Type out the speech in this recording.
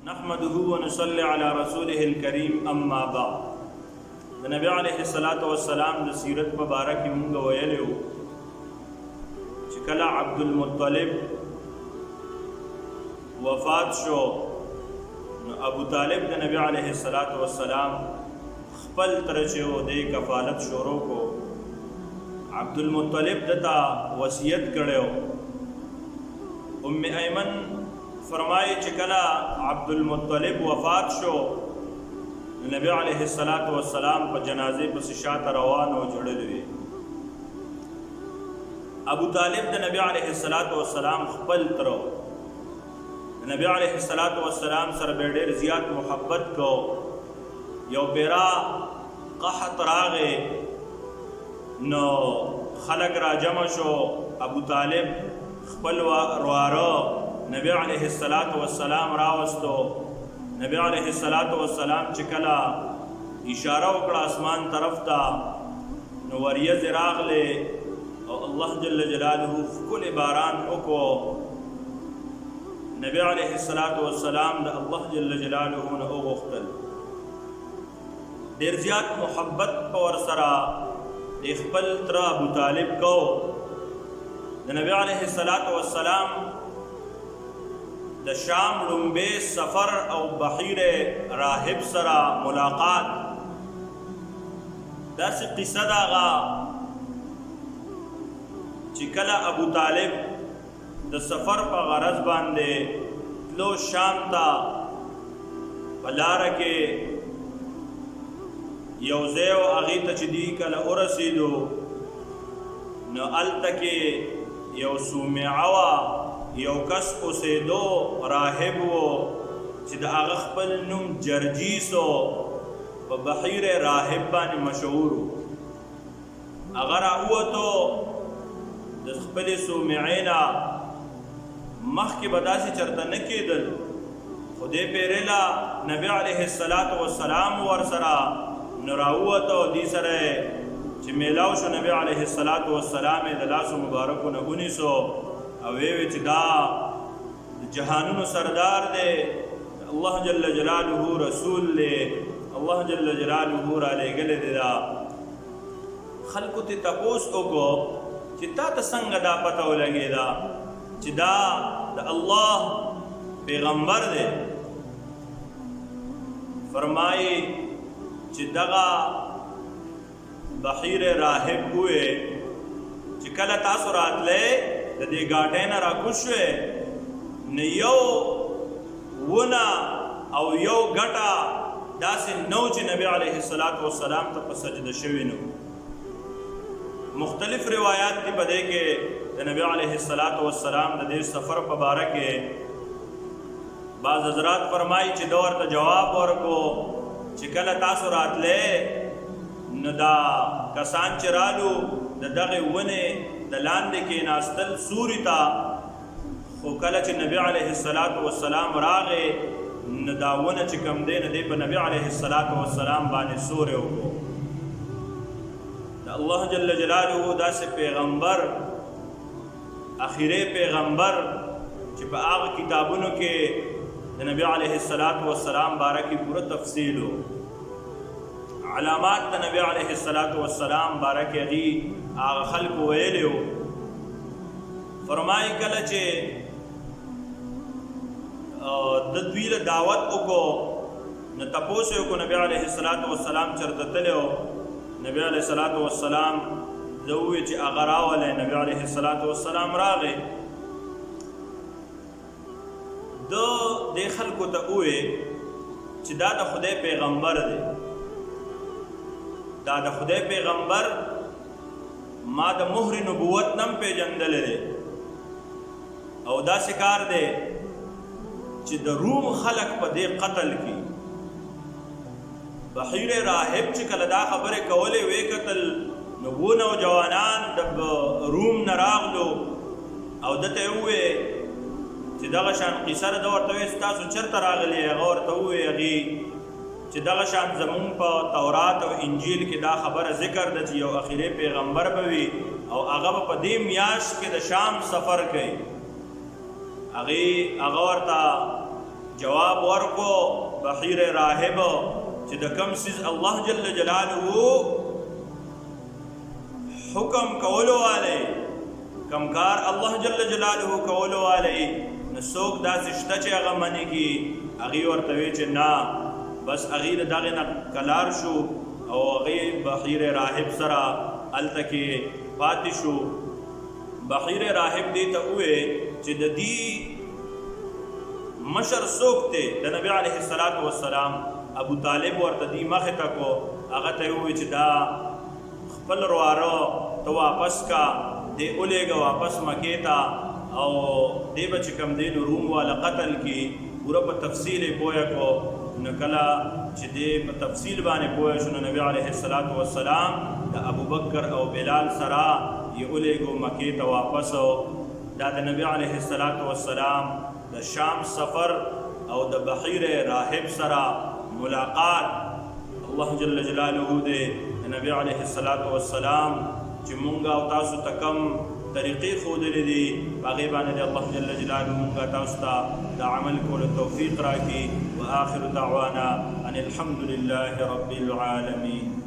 نحمده ونصلي على رسوله الكريم اما بعد نبی علیہ الصلوۃ والسلام د سیرت مبارک مونږ ویلو چې کله عبد المطلب وفات شو نو ابو طالب د نبی علیہ الصلوۃ والسلام خپل ترچو د کفالت شروع کو عبد المطلب دتا وصیت کړو ام ایمن فرمائی چکلا عبد المطلب وفات شو نبی علیہ الصلوۃ والسلام په جنازے پس شاته روان او جوړلوي ابو طالب د نبی علیہ الصلوۃ والسلام خپل ترو نبی علیہ الصلوۃ والسلام سره ډېر زیات محبت کو یو پیرا قحط راغه نو خلق را جمع شو ابو طالب خپل روارو نبی علیہ الصلوۃ والسلام راوستو نبی علیہ الصلوۃ والسلام چکلا اشاره وکړه اسمان طرف ته نو وریځ راغله او الله جل جلاله کل باران وکړو نبی علیہ الصلوۃ والسلام د الله جل جلاله نه وغوښتل ډیر زیات محبت پر سره د خپل تر ابو طالب کو د نبی علیہ الصلوۃ والسلام د شام لومبه سفر او بحیر راهب سره ملاقات داسې قصه داغه چې کله ابو طالب د سفر په غرض باندې تلو شام ته په لاره کې یو ځای او هغې ته چې دی کله ورسېدو نو هلته کې یو صومعه وه یو کس اوسېدو راهب و چې د هغه خپل نوم جرجیس و په بحیر راهب باندې مشهور و هغه راووتو د خپلې صومعې نه مخکې به داسې چېرته نه کېدل خو دې پیرې له نبي علیه الصلوۃ والسلام ورسره نو راووتو دې سره چې میلاو شو نبي علیه الصلوۃ والسلام یې د لاسو مبارکو نه ونیسو او وی چې دا جهانونو سردار دی الله جل جلاله رسول دی الله جل جلاله را لېږلی دی دا خلکو ته تپوس وکړو چې تا ته څنګه دا پته ولګېده چې دا د الله پیغمبر دی فرمایي چې دغه بحیر راهب وې چې کله تاسو راتلئ د دې ګاډۍ نه راکوز شوې نو یو ونه او یو ګټه داسې نو چې نبی علیه الصلوۃ والسلام ته په سجده شوي نو مختلف روایات دي په دې کې د نبی علیه الصلوۃ والسلام د دې سفر په باره کې بعض حضرات فرمایي چې دا ورته جواب ورکو چې کله تاسو راتلئ نو دا کسان چې رالو د دغې ونې د لاندې کې ناستل سوري ته خو کله چې نبی علیه الصلوۃ والسلام راغې نو دا ونه چې کوم دی نو دی په نبی علیه الصلوۃ والسلام باندې سوری وکړو د الله جل جلاله داسې پیغمبر اخیری پیغمبر چې په هغه کتابونو کې د نبی علیه الصلوۃ والسلام باره کې پوره تفصیل و علامات د نبی علیه الصلوۃ والسلام باره کې هغې هغه خلکو ویلی و فرمایي کله چې د دوی له دعوت وکړو نو تپوس یې وکړو نبی علیه الصلوۃ والسلام چېرته تللی و نبی علیه الصلوۃ والسلام زه وویل چې هغه راولی نبی علیه الصلوۃ والسلام راغی ده دې خلکو ته وویل چې دا د خدای پیغمبر دی دا د خدای پیغمبر ما د مهر نبوت نم پیژندلی دی او داسې کار دی چې د روم خلق په دې قتل کی بحیر راهب چې کله دا خبرې کولې وې کتل نو وو نوجوانان د روم نه راغلو او دته یې وویې چې دغه شان قیصه ده ورته وویې ستاسو چېرته راغلي هغه ورته وویې هغې چې دغه شان زمونږ په تورات او انجیل کې دا خبره ذکر ده چې یو اخیری پیغمبر به وي او هغه به په دې میاشت کې د شام سفر کوي هغه ورته جواب ورکو بحیر راهب چې د کم سیز الله جل جلاله حکم کولو والے کم کار الله جل جلاله کولو والے نسوک داسې شته چې هغه منی کی هغه ورته وی چې نه بس هغه دغه نه کلار شو او هغه بحیر راهب سره التکی پاتې شو. بحیر راهب دی ته وې چې د دې مشر څوک ته د نبی علیه الصلاۃ والسلام ابو طالب ورته دی مخه تا کو هغه ته وې چې دا خپل رواره ته واپس کا دی اولېګه واپس مکې ته او دی بچ کم دین روم والا قتل کی پورا په تفصیل پویا کو نکلا چې دی په تفصیل باندې پویا شو نبی علیه الصلاۃ والسلام د ابو بکر او بلال سره یې اولېګو مکې ته واپس دا د نبی علیه الصلاۃ والسلام د شام سفر او د بحیر راهب سره ملاقات الله جل جلاله دې نبی علیه الصلاۃ والسلام چې مونږه او تاسو ته کم طریقې ښودلې دي هغې باندې الله جل جلاله مونږه تاسو ته د عمل کولو توفیق راکړي. وآخر دعوانا ان الحمد لله رب العالمین.